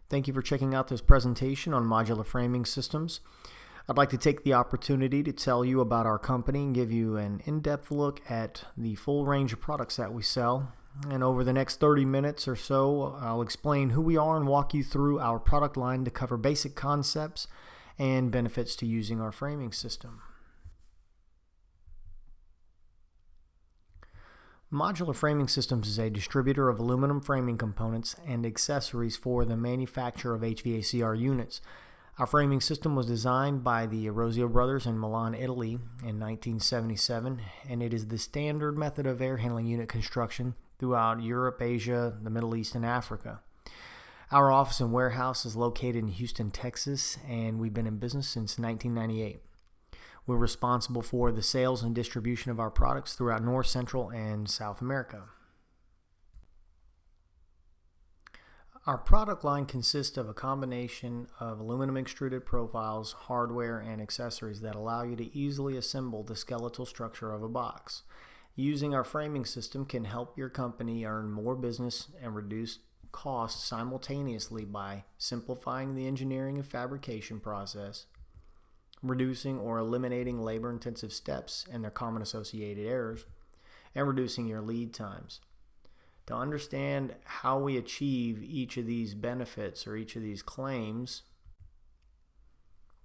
Thank you for checking out this presentation on modular framing systems. I'd like to take the opportunity to tell you about our company and give you an in-depth look at the full range of products that we sell. And over the next 30 minutes or so, I'll explain who we are and walk you through our product line to cover basic concepts and benefits to using our framing system. Modular Framing Systems is a distributor of aluminum framing components and accessories for the manufacture of HVACR units. Our framing system was designed by the Orozio brothers in Milan, Italy in 1977, and it is the standard method of air handling unit construction throughout Europe, Asia, the Middle East, and Africa. Our office and warehouse is located in Houston, Texas, and we've been in business since 1998. We're responsible for the sales and distribution of our products throughout North, Central, and South America. Our product line consists of a combination of aluminum extruded profiles, hardware, and accessories that allow you to easily assemble the skeletal structure of a box. Using our framing system can help your company earn more business and reduce costs simultaneously by simplifying the engineering and fabrication process, reducing or eliminating labor-intensive steps and their common associated errors, and reducing your lead times. To understand how we achieve each of these benefits or each of these claims,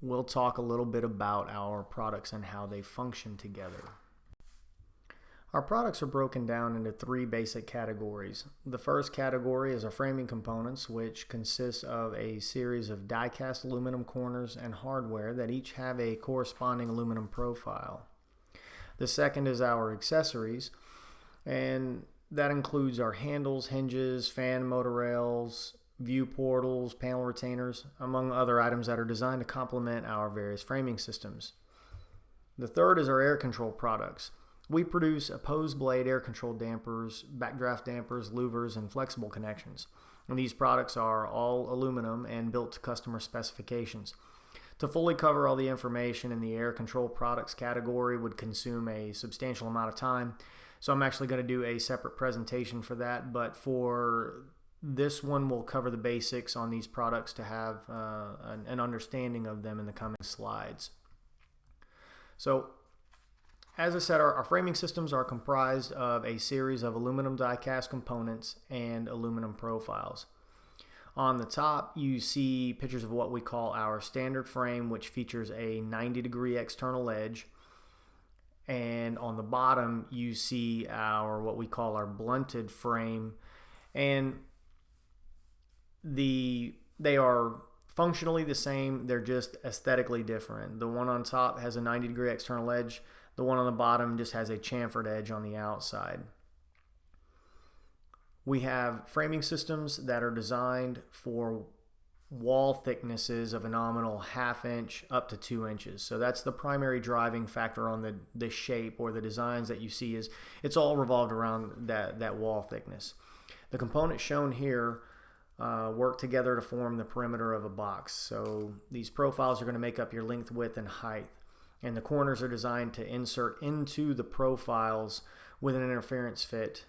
we'll talk a little bit about our products and how they function together. Our products are broken down into three basic categories. The first category is our framing components, which consists of a series of die-cast aluminum corners and hardware that each have a corresponding aluminum profile. The second is our accessories, and that includes our handles, hinges, fan motor rails, view portals, panel retainers, among other items that are designed to complement our various framing systems. The third is our air control products. We produce opposed blade air control dampers, backdraft dampers, louvers, and flexible connections. And these products are all aluminum and built to customer specifications. To fully cover all the information in the air control products category would consume a substantial amount of time, so I'm actually going to do a separate presentation for that, but for this one we'll cover the basics on these products to have an understanding of them in the coming slides. So, as I said, our framing systems are comprised of a series of aluminum die-cast components and aluminum profiles. On the top, you see pictures of what we call our standard frame, which features a 90-degree external edge. And on the bottom, you see what we call our blunted frame. And they are functionally the same, they're just aesthetically different. The one on top has a 90-degree external edge. The one on the bottom just has a chamfered edge on the outside. We have framing systems that are designed for wall thicknesses of a nominal ½ inch up to 2 inches. So that's the primary driving factor on the shape or the designs that you see. Is it's all revolved around that wall thickness. The components shown here work together to form the perimeter of a box. So these profiles are going to make up your length, width, and height. And the corners are designed to insert into the profiles with an interference fit,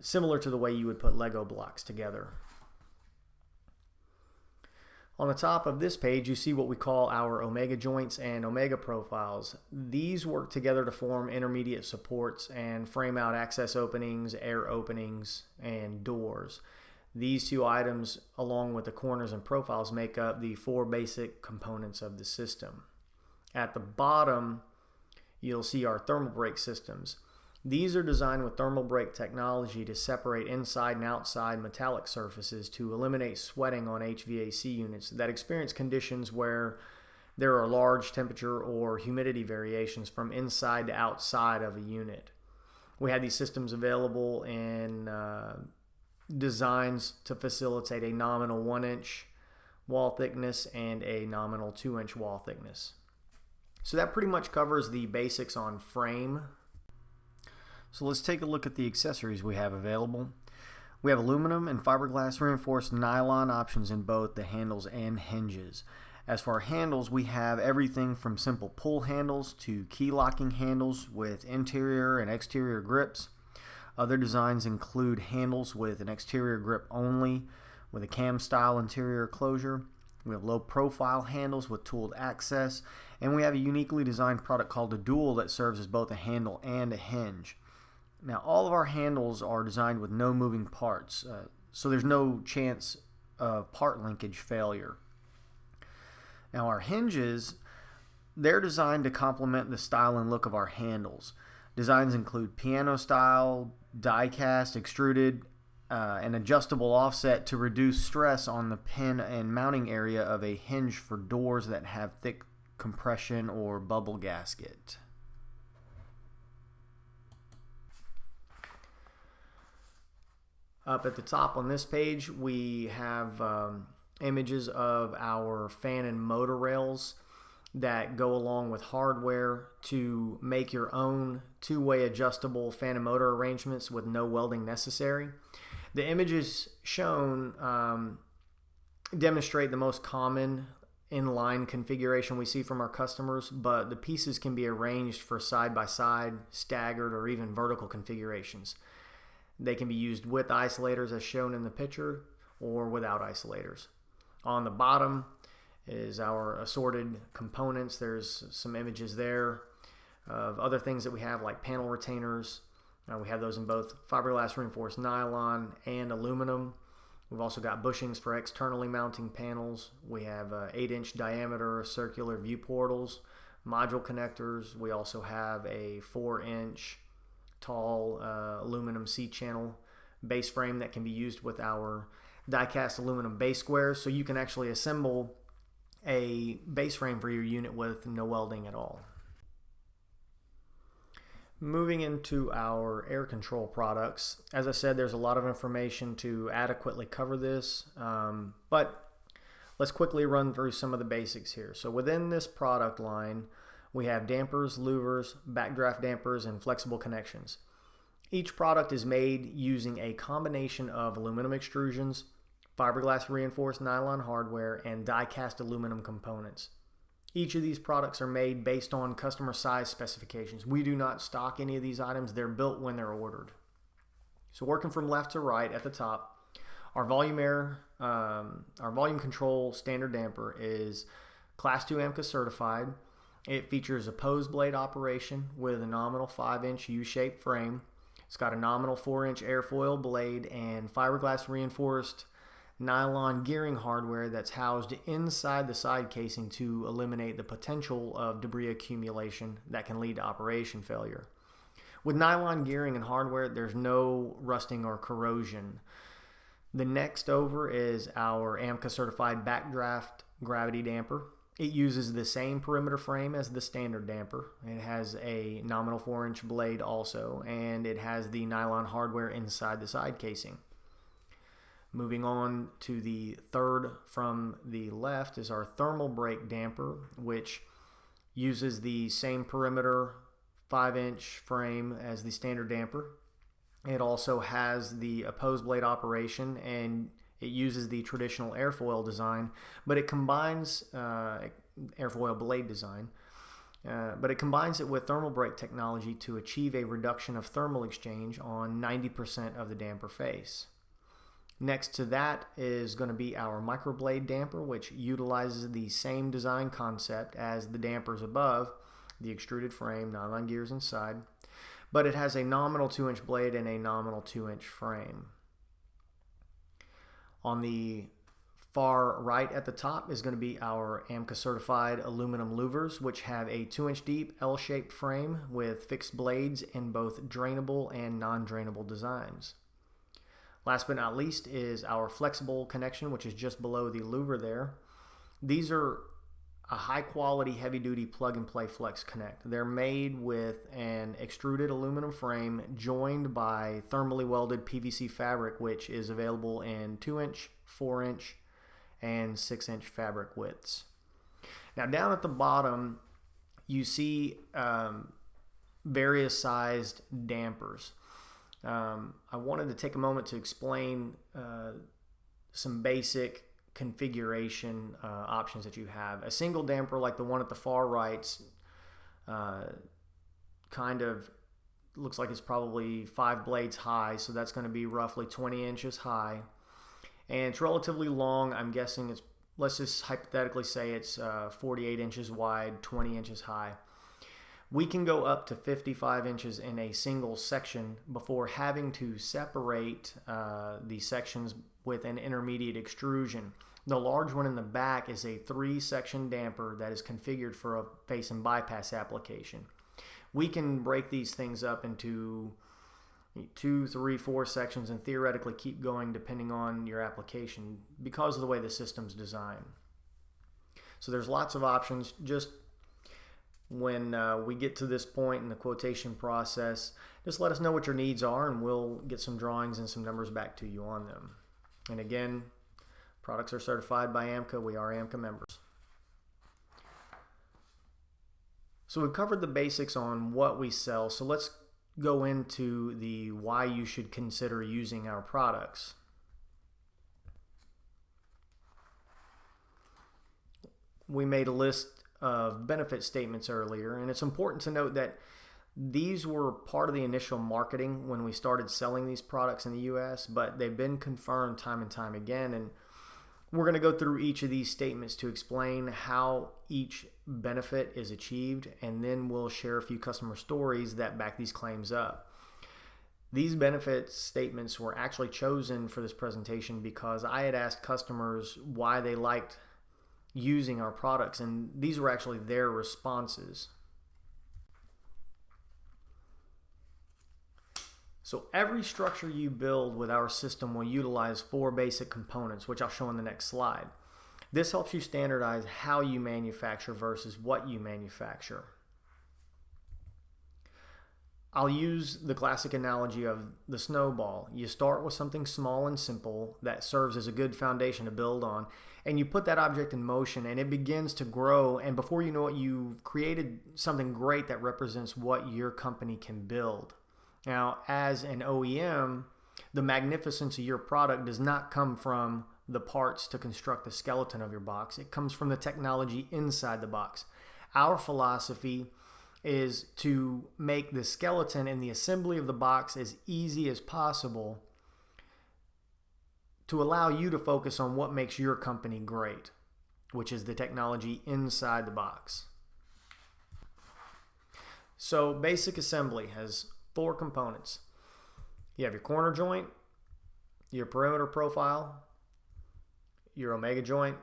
similar to the way you would put Lego blocks together. On the top of this page, you see what we call our omega joints and omega profiles. These work together to form intermediate supports and frame out access openings, air openings, and doors. These two items, along with the corners and profiles, make up the four basic components of the system. At the bottom, you'll see our thermal brake systems. These are designed with thermal brake technology to separate inside and outside metallic surfaces to eliminate sweating on HVAC units that experience conditions where there are large temperature or humidity variations from inside to outside of a unit. We have these systems available in designs to facilitate a nominal 1-inch wall thickness and a nominal 2-inch wall thickness. So that pretty much covers the basics on frame. So let's take a look at the accessories we have available. We have aluminum and fiberglass reinforced nylon options in both the handles and hinges. As for our handles, we have everything from simple pull handles to key locking handles with interior and exterior grips. Other designs include handles with an exterior grip only, with a cam style interior closure. We have low profile handles with tooled access, and we have a uniquely designed product called a dual that serves as both a handle and a hinge. Now all of our handles are designed with no moving parts, so there's no chance of part linkage failure. Now our hinges, they're designed to complement the style and look of our handles. Designs include piano style, die cast, extruded, and adjustable offset to reduce stress on the pin and mounting area of a hinge for doors that have thick compression or bubble gasket. Up at the top on this page we have images of our fan and motor rails that go along with hardware to make your own two-way adjustable fan and motor arrangements with no welding necessary. The images shown demonstrate the most common inline configuration we see from our customers, but the pieces can be arranged for side-by-side, staggered, or even vertical configurations. They can be used with isolators as shown in the picture or without isolators. On the bottom is our assorted components. There's some images there of other things that we have, like panel retainers. We have those in both fiberglass reinforced nylon and aluminum. We've also got bushings for externally mounting panels. We have 8-inch diameter circular view portals, module connectors. We also have a 4-inch tall aluminum C-channel base frame that can be used with our die-cast aluminum base squares, so you can actually assemble a base frame for your unit with no welding at all. Moving into our air control products, as I said, there's a lot of information to adequately cover this, but let's quickly run through some of the basics here. So within this product line, we have dampers, louvers, backdraft dampers, and flexible connections. Each product is made using a combination of aluminum extrusions, fiberglass reinforced nylon hardware, and die-cast aluminum components. Each of these products are made based on customer size specifications. We do not stock any of these items. They're built when they're ordered. So working from left to right at the top, our volume control standard damper is Class 2 AMCA certified. It features opposed blade operation with a nominal 5-inch U-shaped frame. It's got a nominal 4-inch airfoil blade and fiberglass reinforced nylon gearing hardware that's housed inside the side casing to eliminate the potential of debris accumulation that can lead to operation failure. With nylon gearing and hardware, there's no rusting or corrosion. The next over is our AMCA certified backdraft gravity damper. It uses the same perimeter frame as the standard damper. It has a nominal 4-inch blade also, and it has the nylon hardware inside the side casing. Moving on to the third from the left is our thermal brake damper, which uses the same perimeter 5-inch frame as the standard damper. It also has the opposed blade operation, and it uses the traditional airfoil design, but it combines airfoil blade design, but it combines it with thermal brake technology to achieve a reduction of thermal exchange on 90% of the damper face. Next to that is going to be our microblade damper, which utilizes the same design concept as the dampers above, the extruded frame, nylon gears inside, but it has a nominal 2-inch blade and a nominal 2-inch frame. On the far right at the top is going to be our AMCA certified aluminum louvers, which have a 2-inch deep L-shaped frame with fixed blades in both drainable and non-drainable designs. Last but not least is our flexible connection, which is just below the louver there. These are a high quality heavy duty plug and play flex connect. They're made with an extruded aluminum frame joined by thermally welded PVC fabric, which is available in 2-inch, 4-inch, and 6-inch fabric widths. Now down at the bottom you see various sized dampers. I wanted to take a moment to explain some basic configuration options that you have. A single damper like the one at the far right kind of looks like it's probably 5 blades high, so that's going to be roughly 20 inches high. and it's relatively long. I'm guessing it's, let's just hypothetically say it's 48 inches wide, 20 inches high. We can go up to 55 inches in a single section before having to separate the sections with an intermediate extrusion. The large one in the back is a 3-section damper that is configured for a face and bypass application. We can break these things up into 2, 3, 4 sections and theoretically keep going depending on your application because of the way the system's designed. So there's lots of options. Just when we get to this point in the quotation process, just let us know what your needs are and we'll get some drawings and some numbers back to you on them. And again, products are certified by AMCA. We are AMCA members. So we've covered the basics on what we sell, so let's go into the why you should consider using our products. We made a list of benefit statements earlier, and it's important to note that these were part of the initial marketing when we started selling these products in the US, but they've been confirmed time and time again, and we're going to go through each of these statements to explain how each benefit is achieved, and then we'll share a few customer stories that back these claims up. These benefit statements were actually chosen for this presentation because I had asked customers why they liked using our products, and these were actually their responses. So every structure you build with our system will utilize 4 basic components, which I'll show in the next slide. This helps you standardize how you manufacture versus what you manufacture. I'll use the classic analogy of the snowball. You start with something small and simple that serves as a good foundation to build on, and you put that object in motion and it begins to grow, and before you know it, you've created something great that represents what your company can build. Now, as an OEM, the magnificence of your product does not come from the parts to construct the skeleton of your box. It comes from the technology inside the box. Our philosophy is to make the skeleton and the assembly of the box as easy as possible to allow you to focus on what makes your company great, which is the technology inside the box. So basic assembly has 4 components. You have your corner joint, your perimeter profile, your omega joint,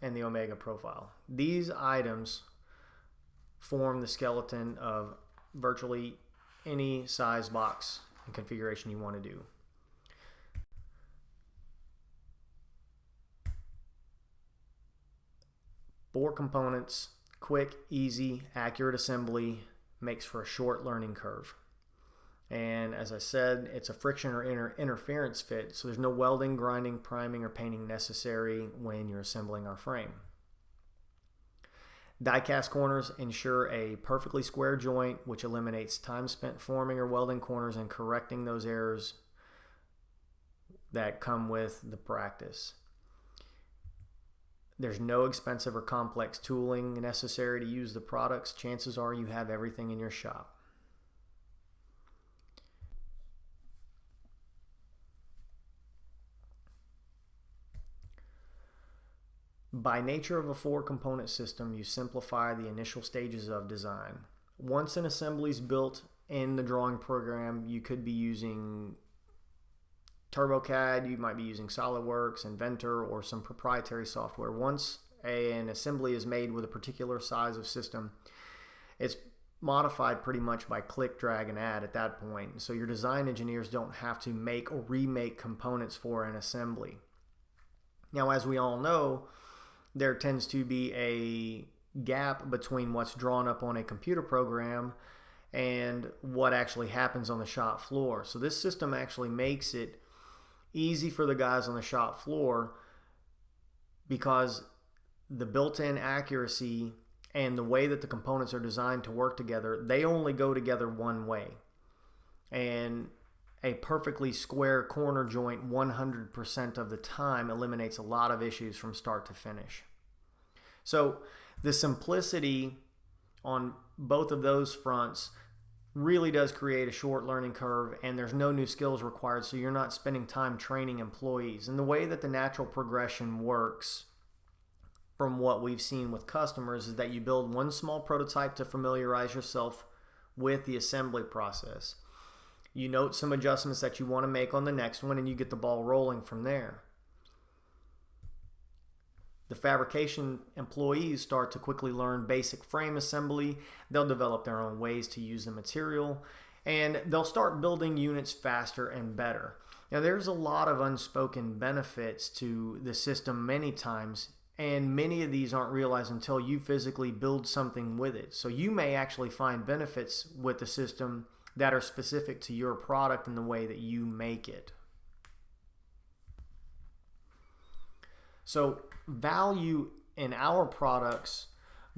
and the omega profile. These items form the skeleton of virtually any size box and configuration you want to do. Four components, quick, easy, accurate assembly makes for a short learning curve. And as I said, it's a friction or interference fit, so there's no welding, grinding, priming, or painting necessary when you're assembling our frame. Die-cast corners ensure a perfectly square joint, which eliminates time spent forming or welding corners and correcting those errors that come with the practice. There's no expensive or complex tooling necessary to use the products. Chances are you have everything in your shop. By nature of a 4-component system, you simplify the initial stages of design. Once an assembly is built in the drawing program, you could be using TurboCAD, you might be using SolidWorks, Inventor, or some proprietary software. Once an assembly is made with a particular size of system, it's modified pretty much by click, drag, and add at that point. So your design engineers don't have to make or remake components for an assembly. Now, as we all know, there tends to be a gap between what's drawn up on a computer program and what actually happens on the shop floor. So this system actually makes it easy for the guys on the shop floor because the built-in accuracy and the way that the components are designed to work together, they only go together one way. And a perfectly square corner joint 100% of the time eliminates a lot of issues from start to finish. So the simplicity on both of those fronts really does create a short learning curve, and there's no new skills required, so you're not spending time training employees. And the way that the natural progression works from what we've seen with customers is that you build one small prototype to familiarize yourself with the assembly process. You note some adjustments that you want to make on the next one, and you get the ball rolling from there. The fabrication employees start to quickly learn basic frame assembly. They'll develop their own ways to use the material, and they'll start building units faster and better. Now, there's a lot of unspoken benefits to the system many times, and many of these aren't realized until you physically build something with it. So you may actually find benefits with the system that are specific to your product and the way that you make it. So value in our products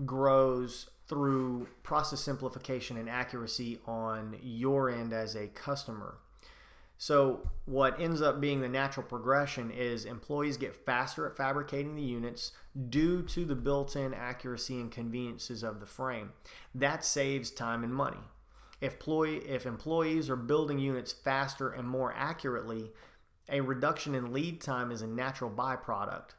grows through process simplification and accuracy on your end as a customer. So what ends up being the natural progression is employees get faster at fabricating the units due to the built-in accuracy and conveniences of the frame. That saves time and money. If employees are building units faster and more accurately, a reduction in lead time is a natural byproduct.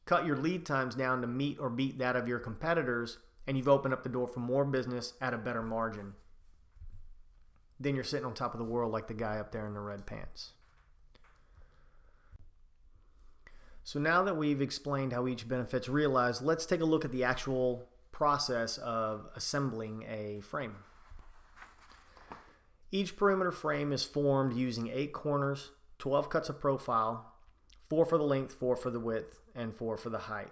Cut your lead times down to meet or beat that of your competitors, and you've opened up the door for more business at a better margin. Then you're sitting on top of the world like the guy up there in the red pants. So now that we've explained how each benefit's realized, let's take a look at the actual process of assembling a frame. Each perimeter frame is formed using 8 corners, 12 cuts of profile, 4 for the length, 4 for the width, and 4 for the height.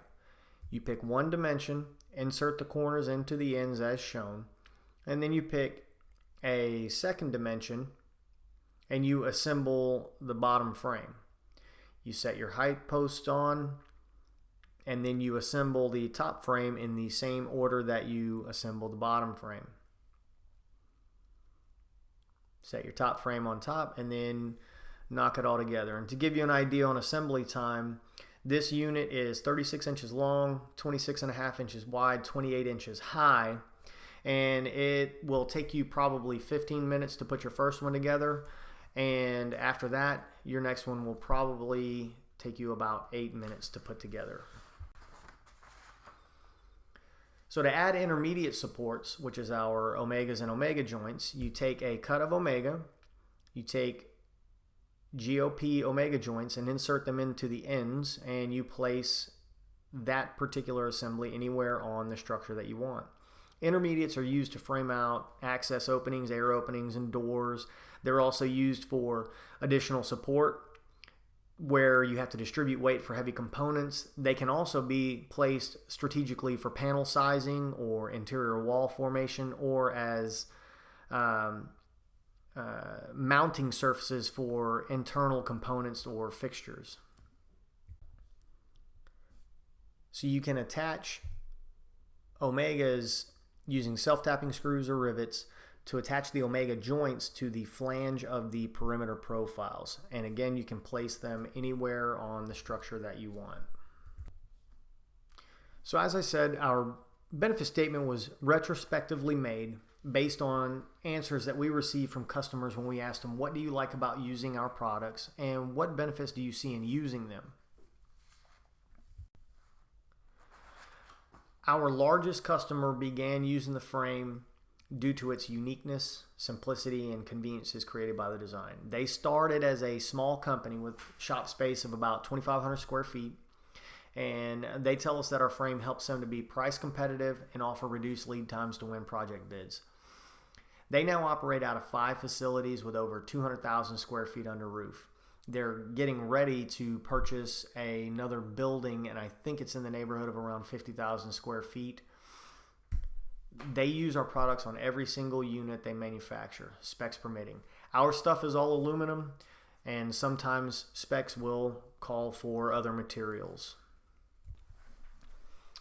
You pick one dimension, insert the corners into the ends as shown, and then you pick a second dimension and you assemble the bottom frame. You set your height posts on, and then you assemble the top frame in the same order that you assemble the bottom frame. Set your top frame on top and then knock it all together. And to give you an idea on assembly time, this unit is 36 inches long, 26.5 inches wide, 28 inches high, and it will take you probably 15 minutes to put your first one together, and after that your next one will probably take you about 8 minutes to put together. So to add intermediate supports, which is our omegas and omega joints, you take a cut of omega, you take GOP omega joints and insert them into the ends, and you place that particular assembly anywhere on the structure that you want. Intermediates are used to frame out access openings, air openings, and doors. They're also used for additional support where you have to distribute weight for heavy components. They can also be placed strategically for panel sizing or interior wall formation, or as mounting surfaces for internal components or fixtures. So you can attach omegas using self-tapping screws or rivets to attach the omega joints to the flange of the perimeter profiles. And again, you can place them anywhere on the structure that you want. So as I said, our benefit statement was retrospectively made based on answers that we received from customers when we asked them, what do you like about using our products and what benefits do you see in using them? Our largest customer began using the frame due to its uniqueness, simplicity, and conveniences created by the design. They started as a small company with shop space of about 2,500 square feet, and they tell us that our frame helps them to be price competitive and offer reduced lead times to win project bids. They now operate out of 5 facilities with over 200,000 square feet under roof. They're getting ready to purchase another building, and I think it's in the neighborhood of around 50,000 square feet. They use our products on every single unit they manufacture, specs permitting. Our stuff is all aluminum, and sometimes specs will call for other materials.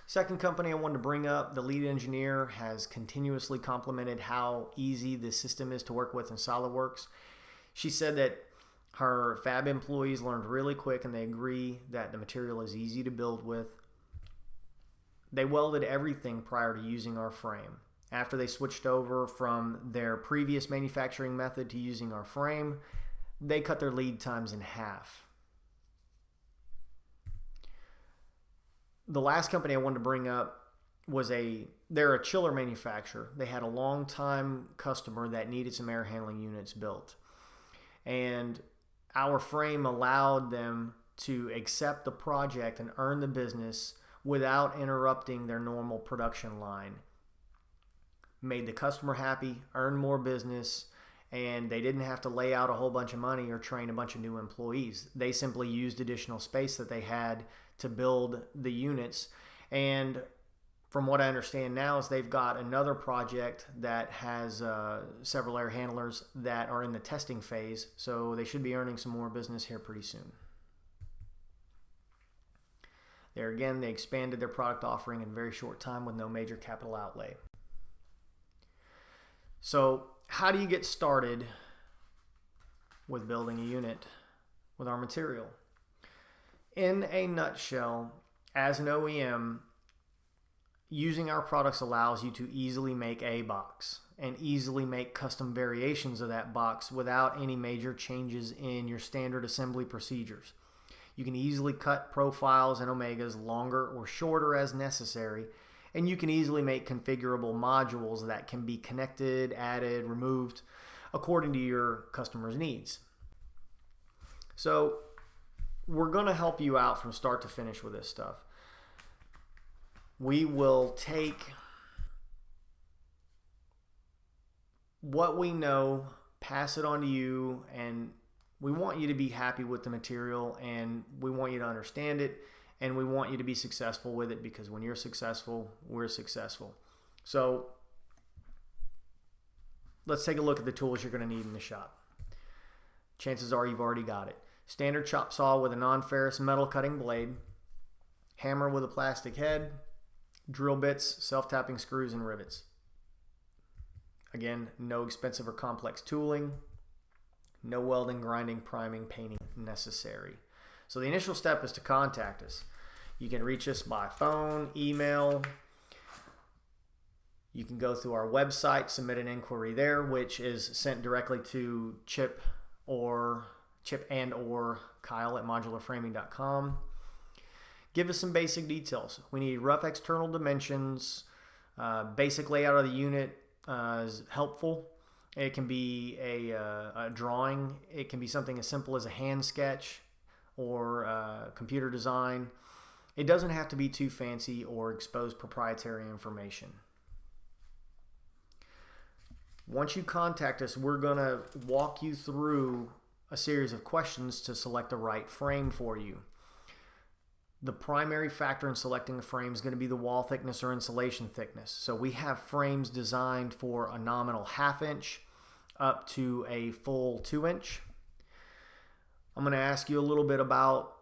Second company I wanted to bring up, the lead engineer has continuously complimented how easy the system is to work with in SolidWorks. She said that her fab employees learned really quick, and they agree that the material is easy to build with. They welded everything prior to using our frame. After they switched over from their previous manufacturing method to using our frame, they cut their lead times in half. The last company I wanted to bring up was they're a chiller manufacturer. They had a long-time customer that needed some air handling units built. And our frame allowed them to accept the project and earn the business without interrupting their normal production line. Made the customer happy, earned more business, and they didn't have to lay out a whole bunch of money or train a bunch of new employees. They simply used additional space that they had to build the units. And from what I understand now is they've got another project that has several air handlers that are in the testing phase, so they should be earning some more business here pretty soon. There again, they expanded their product offering in a very short time with no major capital outlay. So how do you get started with building a unit with our material? In a nutshell, as an OEM, using our products allows you to easily make a box and easily make custom variations of that box without any major changes in your standard assembly procedures. You can easily cut profiles and omegas longer or shorter as necessary, and you can easily make configurable modules that can be connected, added, removed according to your customer's needs. So we're going to help you out from start to finish with this stuff. We will take what we know, pass it on to you, and we want you to be happy with the material, and we want you to understand it, and we want you to be successful with it, because when you're successful, we're successful. So let's take a look at the tools you're going to need in the shop. Chances are you've already got it. Standard chop saw with a non-ferrous metal cutting blade, hammer with a plastic head, drill bits, self-tapping screws, and rivets. Again, no expensive or complex tooling, no welding, grinding, priming, painting necessary. So the initial step is to contact us. You can reach us by phone, email. You can go through our website, submit an inquiry there, which is sent directly to Chip and or Kyle at modularframing.com. Give us some basic details. We need rough external dimensions. Basic layout of the unit is helpful. It can be a drawing. It can be something as simple as a hand sketch or computer design. It doesn't have to be too fancy or expose proprietary information. Once you contact us, we're going to walk you through a series of questions to select the right frame for you. The primary factor in selecting a frame is going to be the wall thickness or insulation thickness. So we have frames designed for a nominal 1/2 inch up to a full 2 inch. I'm going to ask you a little bit about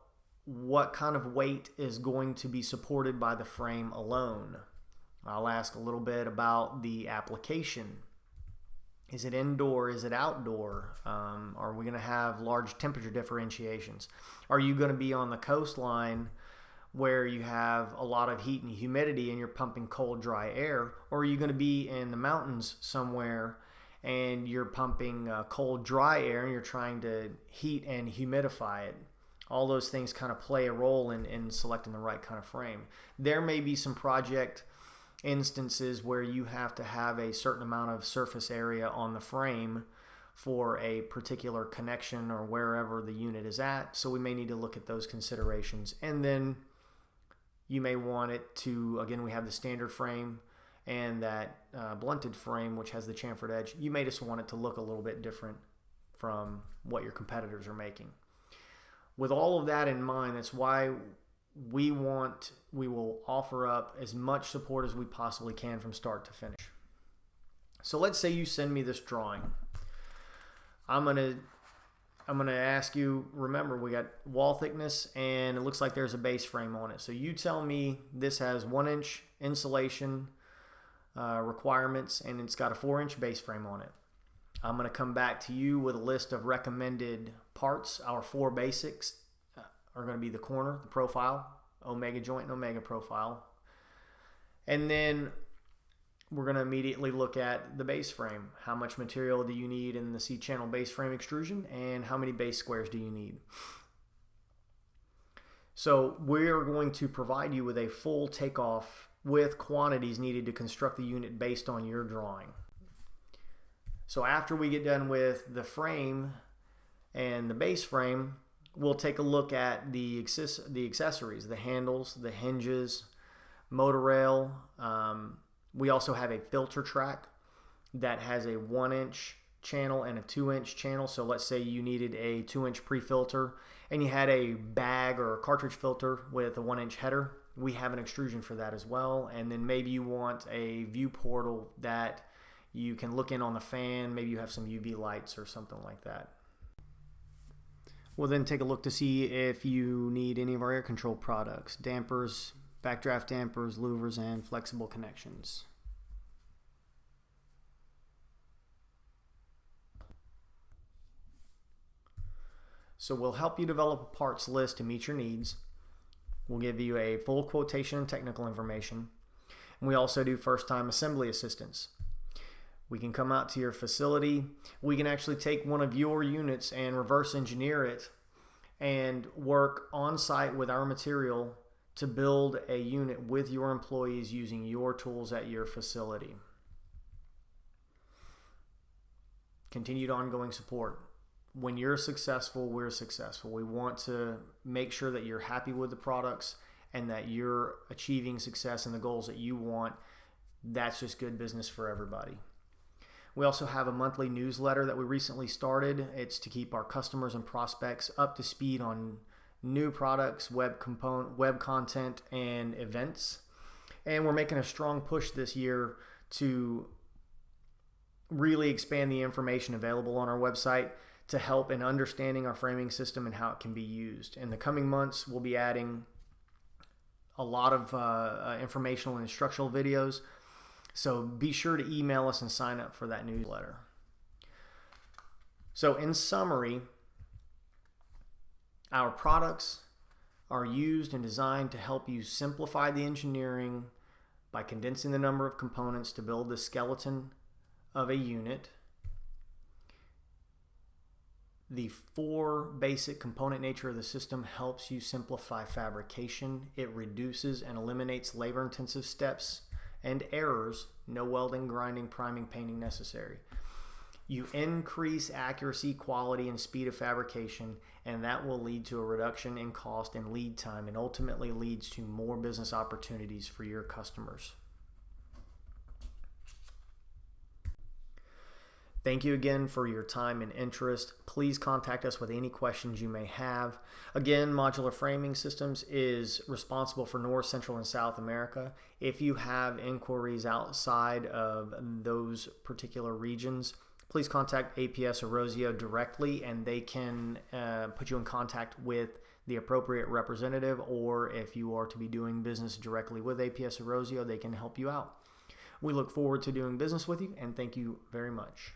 what kind of weight is going to be supported by the frame alone. I'll ask a little bit about the application. Is it indoor? Is it outdoor? Are we going to have large temperature differentiations? Are you going to be on the coastline where you have a lot of heat and humidity and you're pumping cold, dry air? Or are you going to be in the mountains somewhere and you're pumping cold, dry air and you're trying to heat and humidify it? All those things kind of play a role in selecting the right kind of frame. There may be some project instances where you have to have a certain amount of surface area on the frame for a particular connection or wherever the unit is at. So we may need to look at those considerations. And then you may want it to, again, we have the standard frame and that blunted frame, which has the chamfered edge. You may just want it to look a little bit different from what your competitors are making. With all of that in mind, that's why we will offer up as much support as we possibly can from start to finish. So let's say you send me this drawing. I'm gonna ask you, remember we got wall thickness and it looks like there's a base frame on it. So you tell me this has 1 inch insulation requirements and it's got a 4 inch base frame on it. I'm gonna come back to you with a list of recommended parts. Our 4 basics are going to be the corner, the profile, omega joint, and omega profile. And then we're going to immediately look at the base frame. How much material do you need in the C-channel base frame extrusion, and how many base squares do you need? So we're going to provide you with a full takeoff with quantities needed to construct the unit based on your drawing. So after we get done with the frame and the base frame, we'll take a look at the accessories, the handles, the hinges, motor rail. We also have a filter track that has a 1-inch channel and a 2-inch channel. So let's say you needed a 2-inch pre-filter and you had a bag or a cartridge filter with a 1-inch header. We have an extrusion for that as well. And then maybe you want a view portal that you can look in on the fan. Maybe you have some UV lights or something like that. We'll then take a look to see if you need any of our air control products: dampers, backdraft dampers, louvers, and flexible connections. So we'll help you develop a parts list to meet your needs. We'll give you a full quotation and technical information. And we also do first-time assembly assistance. We can come out to your facility. We can actually take one of your units and reverse engineer it and work on site with our material to build a unit with your employees using your tools at your facility. Continued ongoing support. When you're successful, we're successful. We want to make sure that you're happy with the products and that you're achieving success and the goals that you want. That's just good business for everybody. We also have a monthly newsletter that we recently started. It's to keep our customers and prospects up to speed on new products, web content, and events. And we're making a strong push this year to really expand the information available on our website to help in understanding our framing system and how it can be used. In the coming months, we'll be adding a lot of informational and instructional videos. So be sure to email us and sign up for that newsletter. So in summary, our products are used and designed to help you simplify the engineering by condensing the number of components to build the skeleton of a unit. The 4 basic component nature of the system helps you simplify fabrication. It reduces and eliminates labor-intensive steps and errors. No welding, grinding, priming, painting necessary. You increase accuracy, quality, and speed of fabrication, and that will lead to a reduction in cost and lead time, and ultimately leads to more business opportunities for your customers. Thank you again for your time and interest. Please contact us with any questions you may have. Again, Modular Framing Systems is responsible for North, Central, and South America. If you have inquiries outside of those particular regions, please contact APS Arozio directly, and they can put you in contact with the appropriate representative, or if you are to be doing business directly with APS Arozio, they can help you out. We look forward to doing business with you, and thank you very much.